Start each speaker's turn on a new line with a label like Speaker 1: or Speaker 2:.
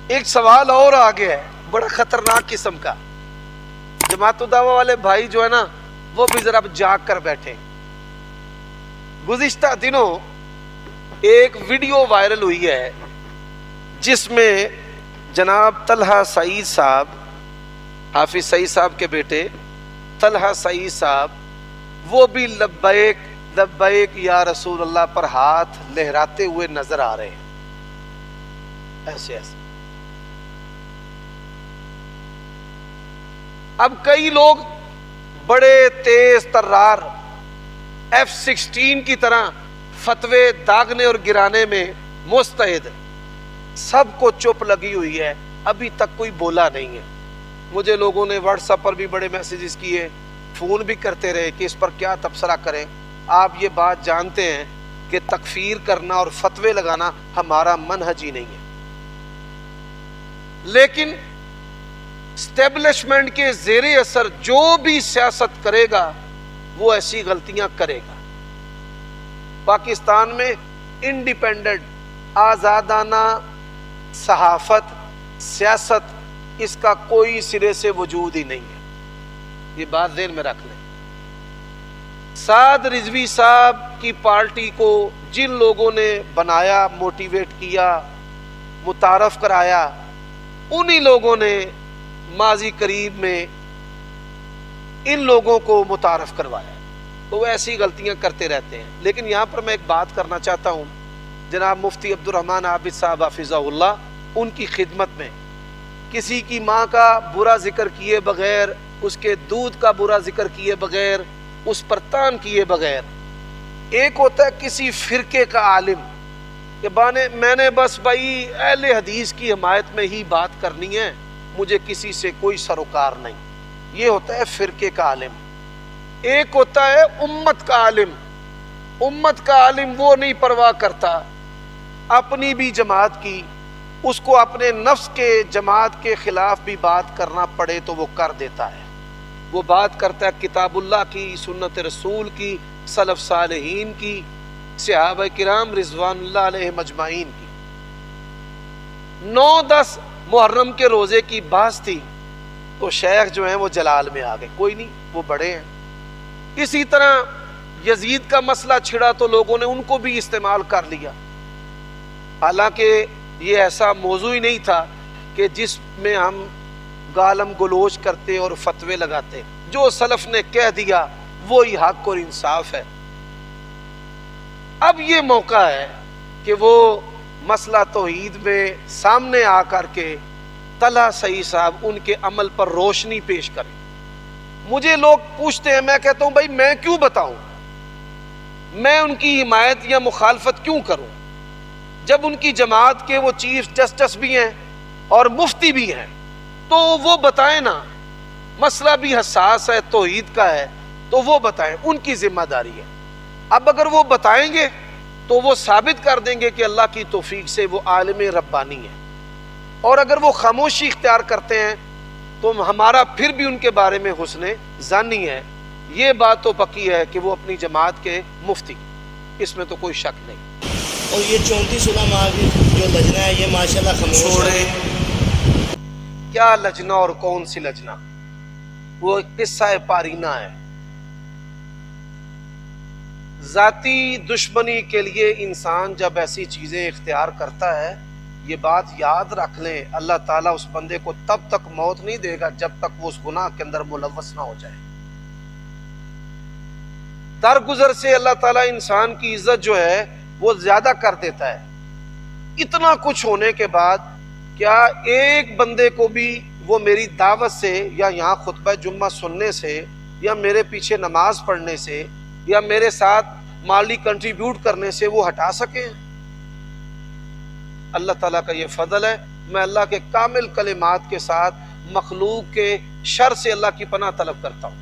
Speaker 1: ایک سوال اور آ گیا ہے بڑا خطرناک قسم کا. جماعت الدعوہ والے بھائی جو ہے نا وہ بھی ذرا جاگ کر بیٹھے. گزشتہ دنوں ایک ویڈیو وائرل ہوئی ہے جس میں جناب طلحہ سعید صاحب، حافظ سعید صاحب کے بیٹے طلحہ سعید صاحب، وہ بھی لبیک لبیک یا رسول اللہ پر ہاتھ لہراتے ہوئے نظر آ رہے ہیں ایسے ایسے. اب کئی لوگ بڑے تیز ترار F-16 کی طرح فتوے داغنے اور گرانے میں مستعد، سب کو چپ لگی ہوئی ہے، ابھی تک کوئی بولا نہیں ہے. مجھے لوگوں نے واٹس ایپ پر بھی بڑے میسیجز کیے، فون بھی کرتے رہے کہ اس پر کیا تبصرہ کریں. آپ یہ بات جانتے ہیں کہ تکفیر کرنا اور فتوے لگانا ہمارا منہج ہی نہیں ہے، لیکن اسٹیبلشمنٹ کے زیر اثر جو بھی سیاست کرے گا وہ ایسی غلطیاں کرے گا. پاکستان میں انڈیپینڈنٹ آزادانہ صحافت سیاست اس کا کوئی سرے سے وجود ہی نہیں ہے. یہ بات ذہن میں رکھ لیں. سعد رضوی صاحب کی پارٹی کو جن لوگوں نے بنایا، موٹیویٹ کیا، متعارف کرایا، انہی لوگوں نے ماضی قریب میں ان لوگوں کو متعارف کروایا. تو وہ ایسی غلطیاں کرتے رہتے ہیں. لیکن یہاں پر میں ایک بات کرنا چاہتا ہوں، جناب مفتی عبدالرحمن عابد صاحب حفظہ اللہ، ان کی خدمت میں کسی کی ماں کا برا ذکر کیے بغیر، اس کے دودھ کا برا ذکر کیے بغیر، اس پر تان کیے بغیر، ایک ہوتا ہے کسی فرقے کا عالم کہ میں نے بس بھائی اہل حدیث کی حمایت میں ہی بات کرنی ہے، مجھے کسی سے کوئی سروکار نہیں، یہ ہوتا ہے فرقے کا عالم. ایک ہوتا ہے امت کا عالم. امت کا عالم وہ نہیں پرواہ کرتا اپنی بھی جماعت کی، اس کو اپنے نفس کے جماعت کے خلاف بھی بات کرنا پڑے تو وہ کر دیتا ہے. وہ بات کرتا ہے کتاب اللہ کی، سنت رسول کی، سلف صالحین کی، صحابہ کرام رضوان اللہ علیہ مجمعین کی. 9-10 محرم کے روزے کی بات تھی تو شیخ جو ہیں وہ جلال میں آ گئے، کوئی نہیں وہ بڑے ہیں. اسی طرح یزید کا مسئلہ چھڑا تو لوگوں نے ان کو بھی استعمال کر لیا، حالانکہ یہ ایسا موضوع ہی نہیں تھا کہ جس میں ہم گالم گلوچ کرتے اور فتوے لگاتے. جو سلف نے کہہ دیا وہی حق اور انصاف ہے. اب یہ موقع ہے کہ وہ مسئلہ توحید میں سامنے آ کر کے طلحہ سعید صاحب ان کے عمل پر روشنی پیش کریں. مجھے لوگ پوچھتے ہیں، میں کہتا ہوں بھائی میں کیوں بتاؤں، میں ان کی حمایت یا مخالفت کیوں کروں جب ان کی جماعت کے وہ چیف جسٹس بھی ہیں اور مفتی بھی ہیں. تو وہ بتائیں نا، مسئلہ بھی حساس ہے، توحید کا ہے، تو وہ بتائیں، ان کی ذمہ داری ہے. اب اگر وہ بتائیں گے تو وہ ثابت کر دیں گے کہ اللہ کی توفیق سے وہ عالم ربانی ہے، اور اگر وہ خاموشی اختیار کرتے ہیں تو ہمارا پھر بھی ان کے بارے میں حسن ظنی ہے. یہ بات تو پکی ہے کہ وہ اپنی جماعت کے مفتی، اس میں تو کوئی شک نہیں.
Speaker 2: اور یہ 34 علماء کی جو لجنہ ہے یہ ماشاءاللہ خاموش ہے.
Speaker 1: کیا لجنہ اور کون سی لجنہ؟ وہ ایک قصہ پارینہ ہے. ذاتی دشمنی کے لیے انسان جب ایسی چیزیں اختیار کرتا ہے، یہ بات یاد رکھ لیں، اللہ تعالیٰ اس بندے کو تب تک موت نہیں دے گا جب تک وہ اس گناہ کے اندر ملوث نہ ہو جائے. درگزر سے اللہ تعالیٰ انسان کی عزت جو ہے وہ زیادہ کر دیتا ہے. اتنا کچھ ہونے کے بعد کیا ایک بندے کو بھی وہ میری دعوت سے یا یہاں خطبہ جمعہ سننے سے یا میرے پیچھے نماز پڑھنے سے یا میرے ساتھ مالی کنٹریبیوٹ کرنے سے وہ ہٹا سکے؟ اللہ تعالیٰ کا یہ فضل ہے. میں اللہ کے کامل کلمات کے ساتھ مخلوق کے شر سے اللہ کی پناہ طلب کرتا ہوں.